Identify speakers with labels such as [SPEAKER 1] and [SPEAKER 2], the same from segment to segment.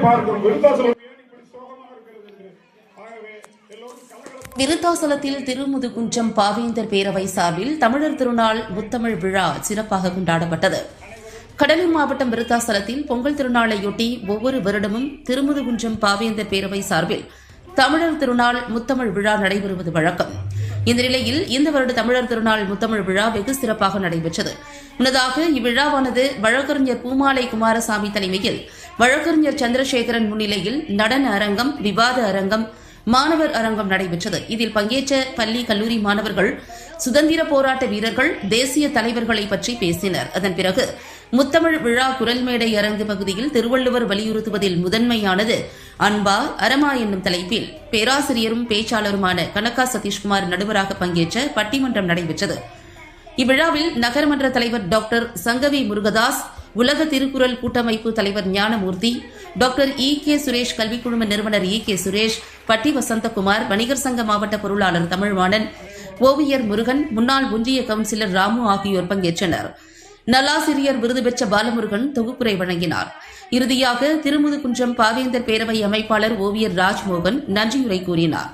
[SPEAKER 1] பார்க்கிறோம்.
[SPEAKER 2] விருத்தாசலத்தில் திருமுதுகுன்றம் பாவேந்தர் பேரவை சார்பில் தமிழர் திருநாள் முத்தமிழ் விழா சிறப்பாக கொண்டாடப்பட்டது. கடலூர் மாவட்டம் விருத்தாசலத்தில் பொங்கல் திருநாளையொட்டி ஒவ்வொரு வருடமும் திருமுதுகுன்றம் பாவேந்தர் பேரவை சார்பில் தமிழர் திருநாள் முத்தமிழ் விழா நடைபெறுவது வழக்கம். இந்த நிலையில் இந்த வருட தமிழர் திருநாள் முத்தமிழ் விழா வெகு சிறப்பாக நடைபெற்றது. முன்னதாக இவ்விழாவானது வழக்கறிஞர் பூமாலை குமாரசாமி தலைமையில் வழக்கறிஞர் சந்திரசேகரன் முன்னிலையில் நடன அரங்கம், விவாத அரங்கம், மாணவர் அரங்கம் நடைபெற்றது. இதில் பங்கேற்ற பள்ளி, கல்லூரி மாணவர்கள் சுதந்திர போராட்ட வீரர்கள், தேசிய தலைவர்களை பற்றி பேசினர். அதன் பிறகு முத்தமிழ் விழா குரல் மேடை அரங்கு பகுதியில் திருவள்ளுவர் வலியுறுத்துவதில் முதன்மையானது அன்பா அறமா என்னும் தலைப்பில் பேராசிரியரும் பேச்சாளருமான கனகா சதீஷ்குமார் நடுவராக பங்கேற்ற பட்டிமன்றம் நடைபெற்றது. இவ்விழாவில் நகரமன்ற தலைவர் டாக்டர் சங்கவி முருகதாஸ், உலக திருக்குறள் கூட்டமைப்பு தலைவர் ஞானமூர்த்தி, டாக்டர் கே சுரேஷ், கல்விக் குழும நிறுவனர் கே சுரேஷ், பட்டி வசந்தகுமார், வணிகர் சங்க மாவட்ட பொருளாளர் தமிழ்வாணன், ஓவியர் முருகன், முன்னாள் ஒன்றிய கவுன்சிலர் ராமு ஆகியோர் பங்கேற்றனர். நல்லாசிரியர் விருது பெற்ற பாலமுருகன் தொகுப்புரை வழங்கினார். இறுதியாக திருமுதுகுன்றம் பாவேந்தர் பேரவை அமைப்பாளர் ஓவியர் ராஜ்மோகன் நன்றியுரை கூறினார்.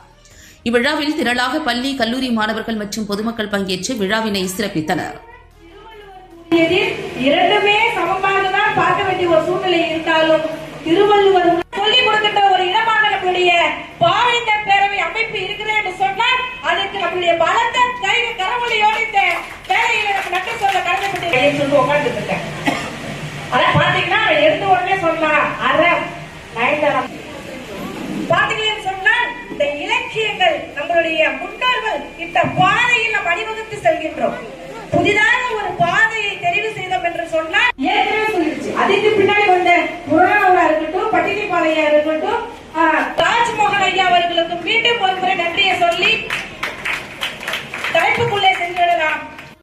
[SPEAKER 2] இவ்விழாவில் திரளாக பள்ளி, கல்லூரி மாணவர்கள் மற்றும் பொதுமக்கள் பங்கேற்று விழாவினை சிறப்பித்தனர்.
[SPEAKER 3] இரண்டுமே சமமாக தான் பார்க்க வேண்டிய ஒரு சூழ்நிலை இருந்தாலும் திருவள்ளுவர் சொல்லிக் கொடுக்கின்ற ஒரு இடமாக நம்முடைய பாவேந்தர் பேரவை அமைப்பு இருக்கிறது என்று சொன்னால் அதுக்கு நம்முடைய பலத்த கை கரமொழியோடு இந்த வேலையில நம்ம நட்டு சொல்ல கடமைப்பட்டு உட்கார்ந்து இருக்கேன். ஆனா பாத்தீங்கன்னா எடுத்த உடனே சொல்லலாம் அறம் நயன்தாரம் பாத்தீங்கன்னு சொன்னால் இந்த இலக்கியங்கள் நம்மளுடைய முன்னோர்கள் இந்த பாதையில் நாம் அணிவகுத்து செல்கின்றோம். புதிதாக ஒரு பாதையை தெரிவு செய்தோம் என்று சொன்னால் ஏற்கனவே சொல்லிடுச்சு. அதுக்கு பின்னாடி வந்த புராணா இருக்கட்டும், பட்டினிப்பாளையா இருக்கட்டும், ராஜ்மோகன் ஐயா அவர்களுக்கு மீண்டும் ஒரு